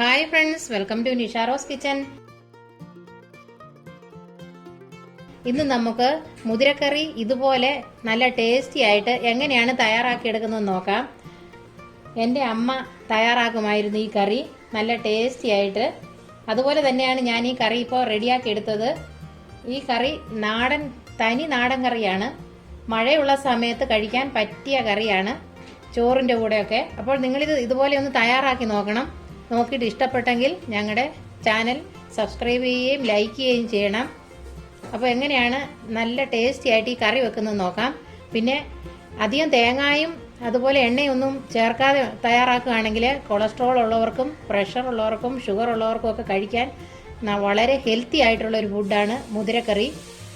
Hi friends, welcome to Nisharose kitchen. ഇന്ന് നമുക്ക് മുതിരക്കറി ഇതുപോലെ നല്ല ടേസ്റ്റി ആയിട്ട് എങ്ങനെയാണ് തയ്യാറാക്കിയെടുക്കുന്നതെന്ന് നോക്കാം. എൻ്റെ അമ്മ തയ്യാറാക്കുമായിരുന്നു ഈ കറി നല്ല ടേസ്റ്റി ആയിട്ട്. അതുപോലെ തന്നെയാണ് ഞാൻ ഈ കറി ഇപ്പോൾ റെഡിയാക്കി എടുത്തത്. ഈ കറി തനി നാടൻ കറിയാണ്. മഴയുള്ള സമയത്ത് കഴിക്കാൻ പറ്റിയ കറിയാണ്, ചോറിൻ്റെ കൂടെയൊക്കെ. അപ്പോൾ നിങ്ങളിത് ഇതുപോലെ ഒന്ന് തയ്യാറാക്കി നോക്കണം. നോക്കിയിട്ട് ഇഷ്ടപ്പെട്ടെങ്കിൽ ഞങ്ങളുടെ ചാനൽ സബ്സ്ക്രൈബ് ചെയ്യുകയും ലൈക്ക് ചെയ്യുകയും ചെയ്യണം. അപ്പോൾ എങ്ങനെയാണ് നല്ല ടേസ്റ്റി ആയിട്ട് ഈ കറി വെക്കുന്നത് നോക്കാം. പിന്നെ അധികം തേങ്ങായും അതുപോലെ എണ്ണയൊന്നും ചേർക്കാതെ തയ്യാറാക്കുകയാണെങ്കിൽ കൊളസ്ട്രോൾ ഉള്ളവർക്കും പ്രഷർ ഉള്ളവർക്കും ഷുഗർ ഉള്ളവർക്കും ഒക്കെ കഴിക്കാൻ വളരെ ഹെൽത്തി ആയിട്ടുള്ള ഒരു ഫുഡാണ് മുതിരക്കറി.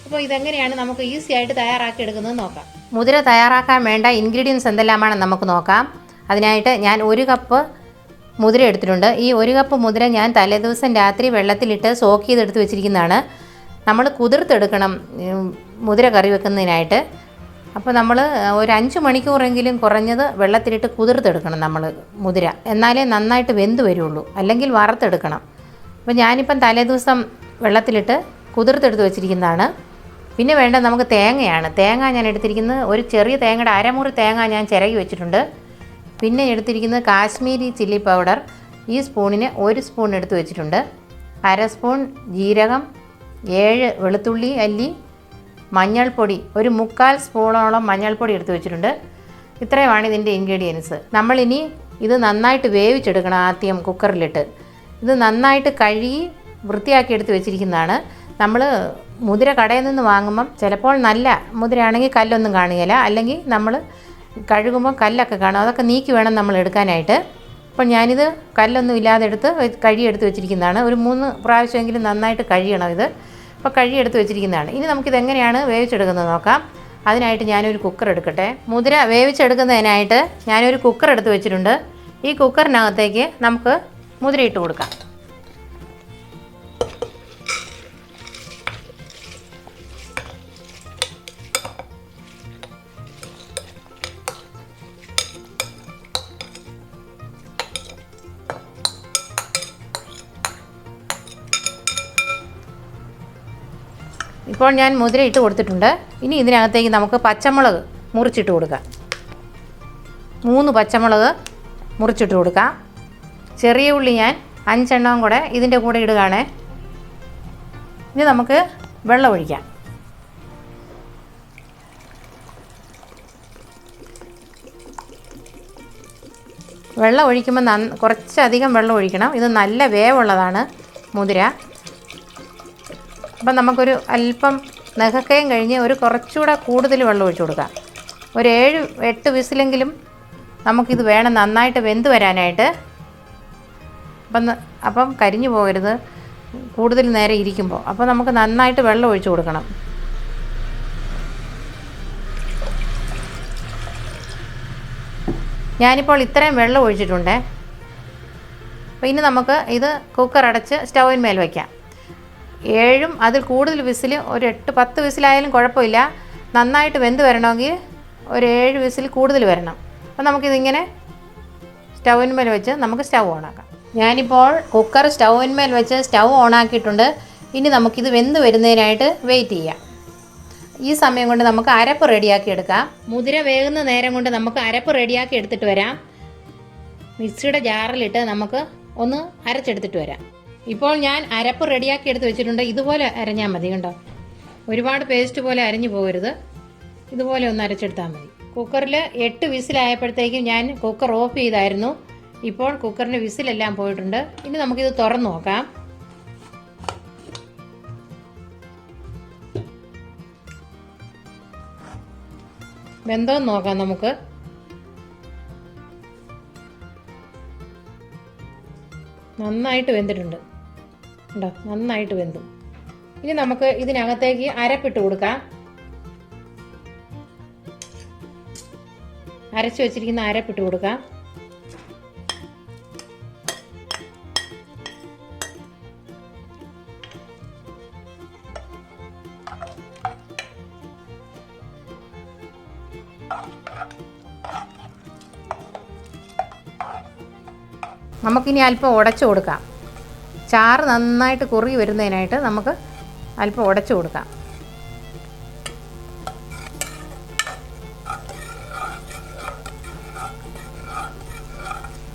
അപ്പോൾ ഇതെങ്ങനെയാണ് നമുക്ക് ഈസി ആയിട്ട് തയ്യാറാക്കി എടുക്കുന്നത് നോക്കാം. മുതിര തയ്യാറാക്കാൻ വേണ്ട ഇൻഗ്രീഡിയൻസ് എന്തെല്ലാമാണെന്ന് നമുക്ക് നോക്കാം. അതിനായിട്ട് ഞാൻ 1 കപ്പ് മുതിര എടുത്തിട്ടുണ്ട്. ഈ 1 കപ്പ് മുതിര ഞാൻ തലേദിവസം രാത്രി വെള്ളത്തിലിട്ട് സോക്ക് ചെയ്തെടുത്ത് വെച്ചിരിക്കുന്നതാണ്. നമ്മൾ കുതിർത്തെടുക്കണം മുതിര കറി വെക്കുന്നതിനായിട്ട്. അപ്പോൾ നമ്മൾ ഒരു 5 മണിക്കൂറെങ്കിലും കുറഞ്ഞത് വെള്ളത്തിലിട്ട് കുതിർത്തെടുക്കണം നമ്മൾ മുതിര, എന്നാലേ നന്നായിട്ട് വെന്ത് വരുള്ളൂ, അല്ലെങ്കിൽ വറുത്തെടുക്കണം. അപ്പോൾ ഞാനിപ്പം തലേദിവസം വെള്ളത്തിലിട്ട് കുതിർത്തെടുത്ത് വെച്ചിരിക്കുന്നതാണ്. പിന്നെ വേണ്ട നമുക്ക് തേങ്ങയാണ്. തേങ്ങ ഞാൻ എടുത്തിരിക്കുന്നത് ഒരു ചെറിയ തേങ്ങയുടെ അരമുറി തേങ്ങ ഞാൻ ചിരകി വെച്ചിട്ടുണ്ട്. പിന്നെ എടുത്തിരിക്കുന്നത് കാശ്മീരി ചില്ലി പൗഡർ, ഈ സ്പൂണിന് 1 സ്പൂൺ എടുത്ത് വെച്ചിട്ടുണ്ട്. 1/2 സ്പൂൺ ജീരകം, 7 വെളുത്തുള്ളി അല്ലി, മഞ്ഞൾപ്പൊടി, ഒരു 3/4 സ്പൂണോളം മഞ്ഞൾപ്പൊടി എടുത്ത് വെച്ചിട്ടുണ്ട്. ഇത്രയുമാണ് ഇതിൻ്റെ ഇൻഗ്രീഡിയൻസ്. നമ്മളിനി ഇത് നന്നായിട്ട് വേവിച്ചെടുക്കണം. ആദ്യം കുക്കറിലിട്ട് ഇത് നന്നായിട്ട് കഴുകി വൃത്തിയാക്കി എടുത്ത് വെച്ചിരിക്കുന്നതാണ്. നമ്മൾ മുതിര കടയിൽ നിന്ന് വാങ്ങുമ്പം ചിലപ്പോൾ നല്ല മുതിരയാണെങ്കിൽ കല്ലൊന്നും കാണുകയില്ല, അല്ലെങ്കിൽ നമ്മൾ കഴുകുമ്പോൾ കല്ലൊക്കെ കാണും. അതൊക്കെ നീക്കി വേണം നമ്മൾ എടുക്കാനായിട്ട്. അപ്പോൾ ഞാനിത് കല്ലൊന്നും ഇല്ലാതെ കഴുകിയെടുത്ത് വെച്ചിരിക്കുന്നതാണ്. ഒരു 3 പ്രാവശ്യമെങ്കിലും നന്നായിട്ട് കഴുകണം ഇത്. അപ്പോൾ കഴുകിയെടുത്ത് വെച്ചിരിക്കുന്നതാണ്. ഇനി നമുക്കിത് എങ്ങനെയാണ് വേവിച്ചെടുക്കുന്നത് നോക്കാം. അതിനായിട്ട് ഞാനൊരു കുക്കർ എടുക്കട്ടെ. മുതിര വേവിച്ചെടുക്കുന്നതിനായിട്ട് ഞാനൊരു കുക്കർ എടുത്ത് വെച്ചിട്ടുണ്ട്. ഈ കുക്കറിനകത്തേക്ക് നമുക്ക് മുതിര ഇട്ട് കൊടുക്കാം. ഇപ്പോൾ ഞാൻ മുതിര ഇട്ട് കൊടുത്തിട്ടുണ്ട്. ഇനി ഇതിനകത്തേക്ക് നമുക്ക് പച്ചമുളക് മുറിച്ചിട്ട് കൊടുക്കാം. 3 പച്ചമുളക് മുറിച്ചിട്ട് കൊടുക്കാം. ചെറിയ ഉള്ളി ഞാൻ 5 എണ്ണവും കൂടെ ഇതിൻ്റെ കൂടെ ഇടുകയാണ്. ഇനി നമുക്ക് വെള്ളം ഒഴിക്കാം. വെള്ളം ഒഴിക്കുമ്പോൾ കുറച്ചധികം വെള്ളം ഒഴിക്കണം. ഇത് നല്ല വേവുള്ളതാണ് മുതിര. അപ്പം നമുക്കൊരു അല്പം നെഹക്കയും കഴിഞ്ഞ് കുറച്ചുകൂടെ കൂടുതൽ വെള്ളം ഒഴിച്ചു കൊടുക്കാം. ഒരു 7-8 വിസിലെങ്കിലും നമുക്കിത് വേണം നന്നായിട്ട് വെന്ത് വരാനായിട്ട്. അപ്പം കരിഞ്ഞു പോകരുത് കൂടുതൽ നേരം ഇരിക്കുമ്പോൾ. അപ്പോൾ നമുക്ക് നന്നായിട്ട് വെള്ളം ഒഴിച്ചു കൊടുക്കണം. ഞാനിപ്പോൾ ഇത്രയും വെള്ളം ഒഴിച്ചിട്ടുണ്ട്. അപ്പോൾ ഇനി നമുക്ക് ഇത് കുക്കർ അടച്ച് സ്റ്റൗവിന്മേൽ വയ്ക്കാം. 7 അതിൽ കൂടുതൽ വിസിൽ, ഒരു 8-10 വിസിലായാലും കുഴപ്പമില്ല. നന്നായിട്ട് വെന്ത് വരണമെങ്കിൽ ഒരു 7 വിസിൽ കൂടുതൽ വരണം. അപ്പോൾ നമുക്കിതിങ്ങനെ സ്റ്റൗവിന്മേൽ വെച്ച് നമുക്ക് സ്റ്റൗ ഓണാക്കാം. ഞാനിപ്പോൾ കുക്കർ സ്റ്റൗവിന്മേൽ വെച്ച് സ്റ്റൗ ഓണാക്കിയിട്ടുണ്ട്. ഇനി നമുക്കിത് വെന്ത് വരുന്നതിനായിട്ട് വെയിറ്റ് ചെയ്യാം. ഈ സമയം കൊണ്ട് നമുക്ക് അരപ്പ് റെഡിയാക്കി എടുക്കാം. മുതിര വേകുന്ന നേരം കൊണ്ട് നമുക്ക് അരപ്പ് റെഡിയാക്കി എടുത്തിട്ട് വരാം. മിക്സിയുടെ ജാറിലിട്ട് നമുക്ക് ഒന്ന് അരച്ചെടുത്തിട്ട് വരാം. ഇപ്പോൾ ഞാൻ അരപ്പ് റെഡിയാക്കി എടുത്ത് വെച്ചിട്ടുണ്ട്. ഇതുപോലെ അരഞ്ഞാൽ മതി, കണ്ടോ? ഒരുപാട് പേസ്റ്റ് പോലെ അരഞ്ഞു പോകരുത്. ഇതുപോലെ ഒന്ന് അരച്ചെടുത്താൽ മതി. കുക്കറിൽ 8 വിസിലായപ്പോഴത്തേക്കും ഞാൻ കുക്കർ ഓഫ് ചെയ്തായിരുന്നു. ഇപ്പോൾ കുക്കറിൻ്റെ വിസിലെല്ലാം പോയിട്ടുണ്ട്. ഇനി നമുക്കിത് തുറന്നു നോക്കാം. വെന്തോന്ന് നോക്കാം നമുക്ക്. നന്നായിട്ട് വെന്തിട്ടുണ്ട്, ഉണ്ടോ? നന്നായിട്ട് വെന്തു. ഇനി നമുക്ക് ഇതിനകത്തേക്ക് അരപ്പിട്ട് കൊടുക്കാം. അരച്ചു വെച്ചിരിക്കുന്ന അരപ്പിട്ട് കൊടുക്കാം. നമുക്കിനി അല്പം ഉടച്ചു കൊടുക്കാം. ചാറ് നന്നായിട്ട് കുറുകി വരുന്നതിനായിട്ട് നമുക്ക് അല്പം ഉടച്ചു കൊടുക്കാം.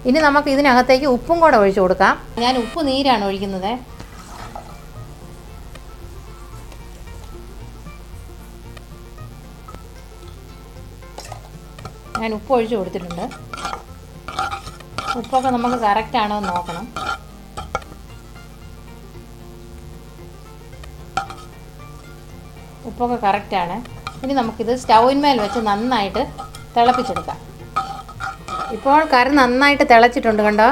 ഇനി നമുക്ക് ഇതിനകത്തേക്ക് ഉപ്പും കൂടെ ഒഴിച്ചു കൊടുക്കാം. ഞാൻ ഉപ്പ് നീരാണ് ഒഴിക്കുന്നത്. ഞാൻ ഉപ്പ് ഒഴിച്ചു കൊടുത്തിട്ടുണ്ട്. ഉപ്പൊക്കെ നമുക്ക് കറക്റ്റാണോ എന്ന് നോക്കണം. ഉപ്പൊക്കെ കറക്റ്റാണ്. ഇനി നമുക്കിത് സ്റ്റൗവിന്മേൽ വെച്ച് നന്നായിട്ട് തിളപ്പിച്ചെടുക്കാം. ഇപ്പോൾ കറി നന്നായിട്ട് തിളച്ചിട്ടുണ്ട്, കണ്ടോ?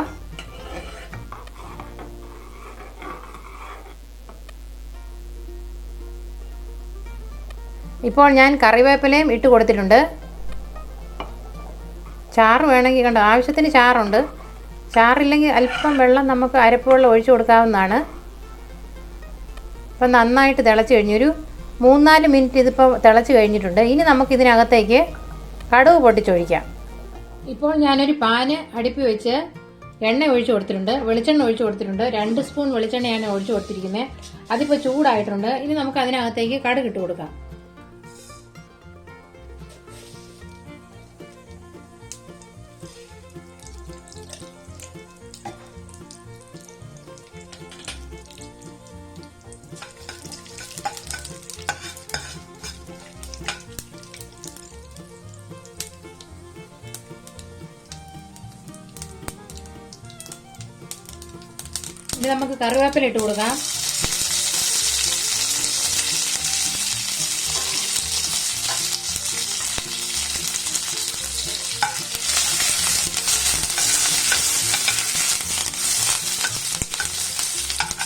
ഇപ്പോൾ ഞാൻ കറിവേപ്പിലയും ഇട്ട് കൊടുത്തിട്ടുണ്ട്. ചാറ് വേണമെങ്കിൽ കണ്ടോ, ആവശ്യത്തിന് ചാറുണ്ട്. ചാറില്ലെങ്കിൽ അല്പം വെള്ളം നമുക്ക് അരപ്പ് വെള്ളം ഒഴിച്ചു കൊടുക്കാവുന്നതാണ്. ഇപ്പം നന്നായിട്ട് തിളച്ച് കഴിഞ്ഞൊരു 3-4 മിനിറ്റ് ഇതിപ്പോൾ തിളച്ച് കഴിഞ്ഞിട്ടുണ്ട്. ഇനി നമുക്കിതിനകത്തേക്ക് കടുക് പൊട്ടിച്ചൊഴിക്കാം. ഇപ്പോൾ ഞാനൊരു പാന് അടുപ്പി വെച്ച് എണ്ണ ഒഴിച്ചു കൊടുത്തിട്ടുണ്ട്, വെളിച്ചെണ്ണ ഒഴിച്ചു കൊടുത്തിട്ടുണ്ട്. 2 സ്പൂൺ വെളിച്ചെണ്ണയാണ് ഒഴിച്ചു കൊടുത്തിരിക്കുന്നത്. അതിപ്പോൾ ചൂടായിട്ടുണ്ട്. ഇനി നമുക്ക് അതിനകത്തേക്ക് കടുക് ഇട്ട് കൊടുക്കാം. ഇനി നമുക്ക് കറിവേപ്പില ഇട്ട് കൊടുക്കാം.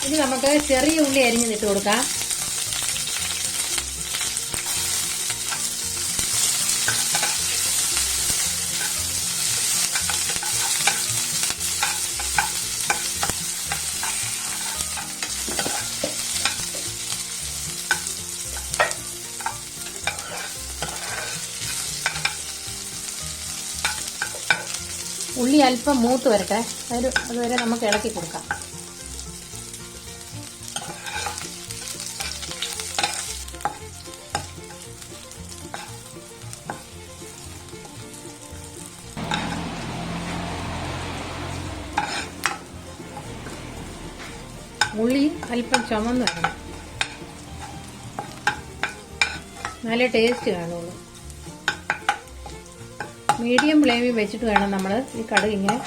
ഇനി നമുക്ക് ചെറിയ ഉള്ളി അരിഞ്ഞിട്ട് കൊടുക്കാം. ഉള്ളി അല്പം മൂത്ത് വരട്ടെ, അതുവരെ നമുക്ക് ഇളക്കി കൊടുക്കാം. ഉള്ളി അല്പം ചുമന്ന് വരണം, നല്ല ടേസ്റ്റ് കാണുള്ളൂ. മീഡിയം ഫ്ലെയിമിൽ വെച്ചിട്ട് വേണം നമ്മൾ ഈ കടുക് ഇങ്ങനെ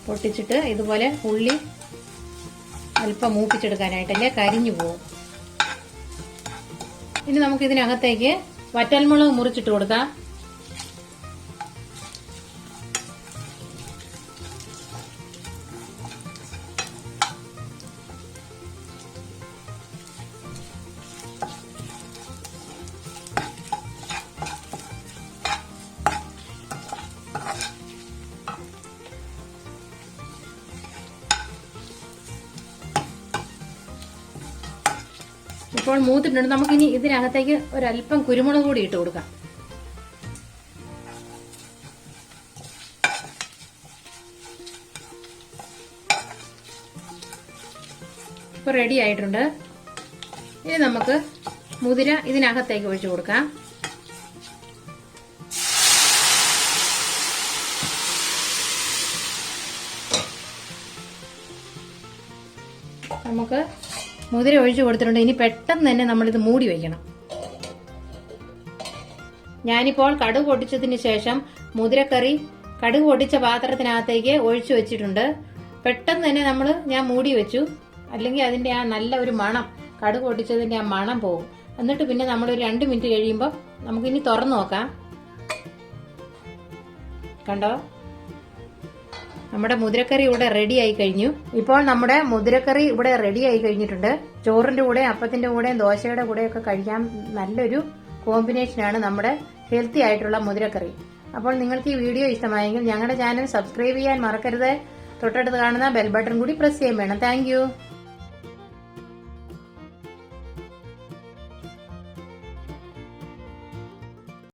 പൊട്ടിച്ചിട്ട് ഇതുപോലെ ഉള്ളി അല്പം മൂപ്പിച്ചെടുക്കാനായിട്ടല്ലേ കരിഞ്ഞു പോകും. ഇനി നമുക്ക് ഇതിനകത്തേക്ക് വറ്റൽമുളക് മുറിച്ചിട്ട് കൊടുക്കാം. ഇപ്പോൾ മൂത്തിട്ടുണ്ട്. നമുക്കിനി ഇതിനകത്തേക്ക് ഒരല്പം കുരുമുളക് കൂടി ഇട്ട് കൊടുക്കാം. ഇപ്പോൾ റെഡി ആയിട്ടുണ്ട്. ഇനി നമുക്ക് മുതിര ഇതിനകത്തേക്ക് ഒഴിച്ചു കൊടുക്കാം. നമുക്ക് മുതിര ഒഴിച്ചു കൊടുത്തിട്ടുണ്ട്. ഇനി പെട്ടെന്ന് തന്നെ നമ്മളിത് മൂടി വയ്ക്കണം. ഞാനിപ്പോൾ കടുക് പൊട്ടിച്ചതിന് ശേഷം മുതിരക്കറി കടുക് പൊട്ടിച്ച പാത്രത്തിനകത്തേക്ക് ഒഴിച്ചു വെച്ചിട്ടുണ്ട്. പെട്ടെന്ന് തന്നെ ഞാൻ മൂടി വെച്ചു, അല്ലെങ്കിൽ അതിന്റെ ആ നല്ല ഒരു മണം, കടുക് പൊട്ടിച്ചതിന്റെ ആ മണം പോകും. എന്നിട്ട് പിന്നെ നമ്മൾ ഒരു 2 മിനിറ്റ് കഴിയുമ്പോൾ നമുക്കിനി തുറന്നു നോക്കാം. കണ്ടോ, നമ്മുടെ മുതിരക്കറി ഇവിടെ റെഡി ആയി കഴിഞ്ഞു. ഇപ്പോൾ നമ്മുടെ മുതിരക്കറി ഇവിടെ റെഡി ആയി കഴിഞ്ഞിട്ടുണ്ട്. ചോറിന്റെ കൂടെ, അപ്പത്തിന്റെ കൂടെ, ദോശയുടെ കൂടെയൊക്കെ കഴിക്കാൻ നല്ലൊരു കോമ്പിനേഷനാണ് നമ്മുടെ ഹെൽത്തി ആയിട്ടുള്ള മുതിരക്കറി. അപ്പോൾ നിങ്ങൾക്ക് ഈ വീഡിയോ ഇഷ്ടമായെങ്കിൽ ഞങ്ങളുടെ ചാനൽ സബ്സ്ക്രൈബ് ചെയ്യാൻ മറക്കരുത്. തൊട്ടടുത്ത് കാണുന്ന ബെൽ ബട്ടൺ കൂടി പ്രസ് ചെയ്യാൻ വേണം. താങ്ക്